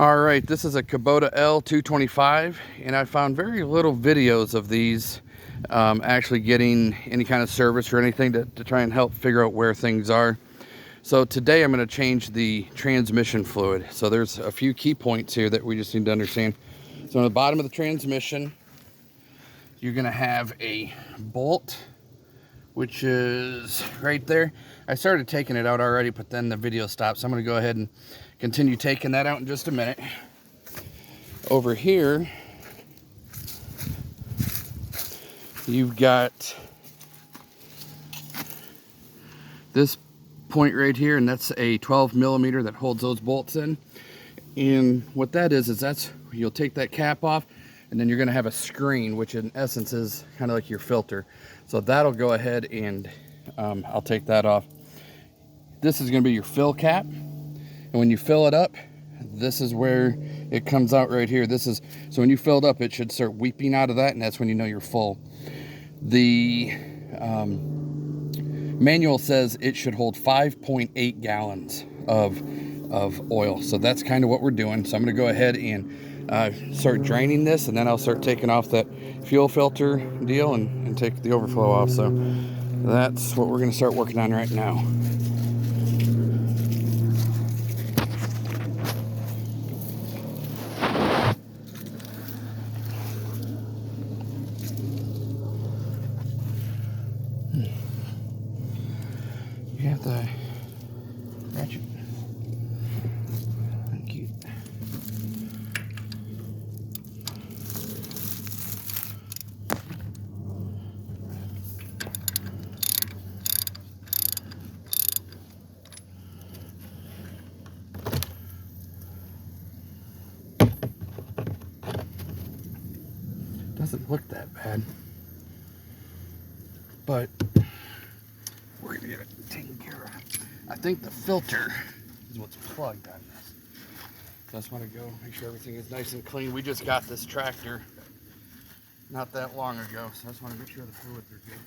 All right, this is a Kubota L225, and I found very little videos of these actually getting any kind of service or anything to try and help figure out where things are. So today I'm going to change the transmission fluid. So there's a few key points here that we just need to understand. So on the bottom of the transmission, you're going to have a bolt, which is right there. I started taking it out already, but then the video stopped. So I'm going to go ahead and continue taking that out in just a minute. Over here, you've got this point right here, and that's a 12 millimeter that holds those bolts in. And what that is that's, you'll take that cap off, and then you're going to have a screen, which in essence is kind of like your filter. So that'll go ahead and I'll take that off. This is going to be your fill cap, and when you fill it up, this is where it comes out right here. This is, so when you fill it up, it should start weeping out of that, and that's when you know you're full. The manual says it should hold 5.8 gallons of oil. So that's kind of what we're doing. So I'm going to go ahead and start draining this, and then I'll start taking off that fuel filter deal and take the overflow off. So that's what we're going to start working on right now. You have the ratchet. Thank you. Doesn't look that bad, but we're gonna get it taken care of. I think the filter is what's plugged on this. So I just want to go make sure everything is nice and clean. We just got this tractor not that long ago, so I just want to make sure the fluids are good.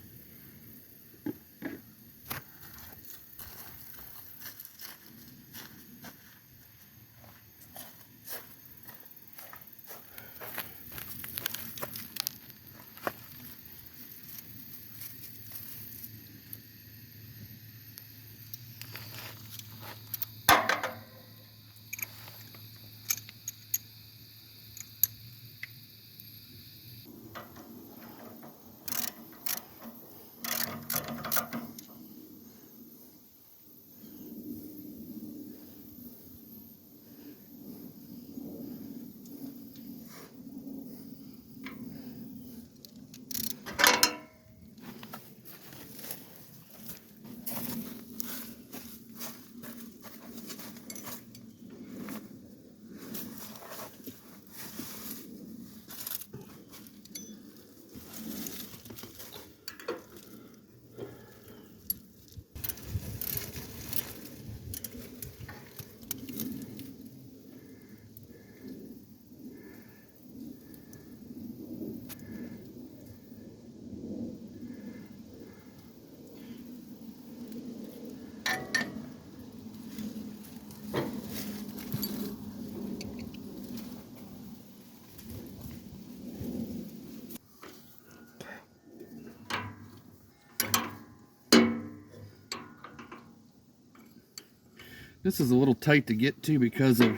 This is a little tight to get to because of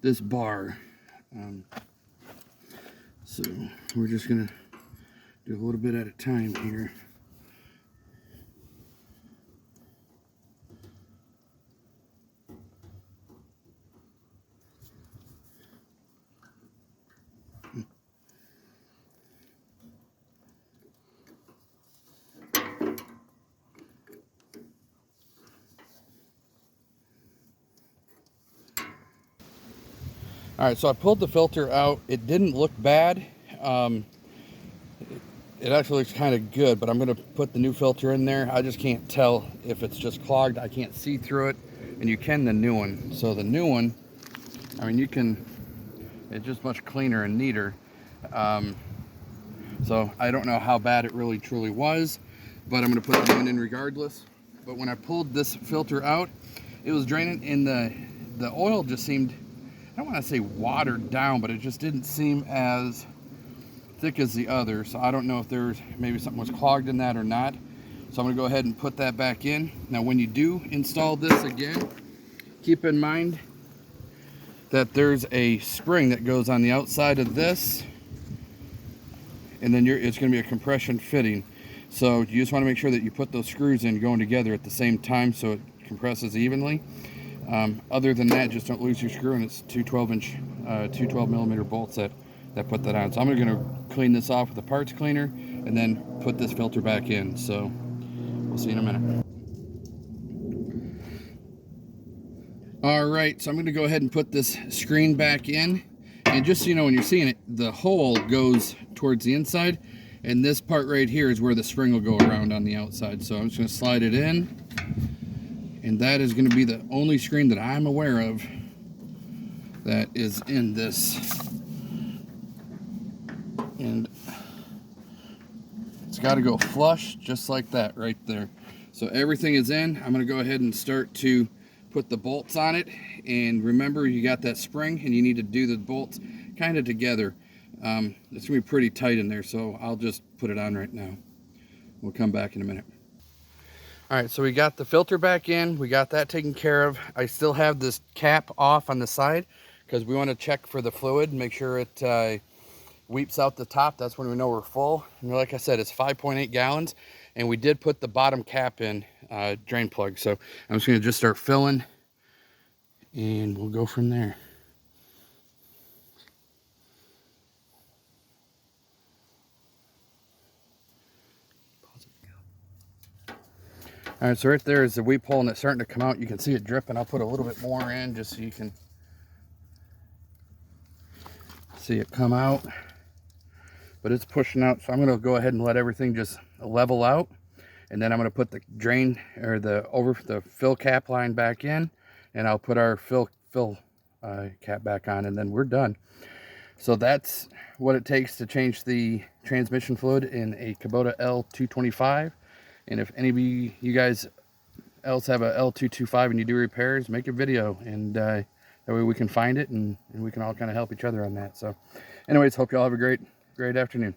this bar. So we're just gonna do a little bit at a time here. All right, so I pulled the filter out. It didn't look bad. It actually looks kind of good, but I'm going to put the new filter in there. I just can't tell if it's just clogged. I can't see through it, and you can the new one. So the new one, I mean, you can, it's just much cleaner and neater. So I don't know how bad it really truly was, but I'm going to put the new one in regardless. But when I pulled this filter out, it was draining, and the oil just seemed, I don't want to say watered down, but it just didn't seem as thick as the other. So I don't know if there's maybe something was clogged in that or not. So I'm going to go ahead and put that back in. Now when you do install this again, keep in mind that there's a spring that goes on the outside of this, and then it's going to be a compression fitting. So you just want to make sure that you put those screws in going together at the same time so it compresses evenly. Other than that, just don't lose your screw, and it's two 12 millimeter bolts that put that on. So I'm going to clean this off with a parts cleaner and then put this filter back in. So we'll see in a minute. All right, so I'm going to go ahead and put this screen back in. And just so you know, when you're seeing it, the hole goes towards the inside, and this part right here is where the spring will go around on the outside. So I'm just going to slide it in, and that is going to be the only screen that I'm aware of that is in this. And it's got to go flush just like that right there. So everything is in. I'm going to go ahead and start to put the bolts on it. And remember, you got that spring and you need to do the bolts kind of together. It's going to be pretty tight in there, so I'll just put it on right now. We'll come back in a minute. All right, so we got the filter back in. We got that taken care of. I still have this cap off on the side because we want to check for the fluid, make sure it weeps out the top. That's when we know we're full. And like I said, it's 5.8 gallons, and we did put the bottom cap in, drain plug. So I'm just going to start filling, and we'll go from there. All right, so right there is the weep hole, and it's starting to come out. You can see it dripping. I'll put a little bit more in just so you can see it come out. But it's pushing out, so I'm going to go ahead and let everything just level out, and then I'm going to put the drain or the fill cap line back in, and I'll put our fill cap back on, and then we're done. So that's what it takes to change the transmission fluid in a Kubota L225. And if any of you guys else have a L225 and you do repairs, make a video, and that way we can find it, and we can all kind of help each other on that. So anyways, hope you all have a great afternoon.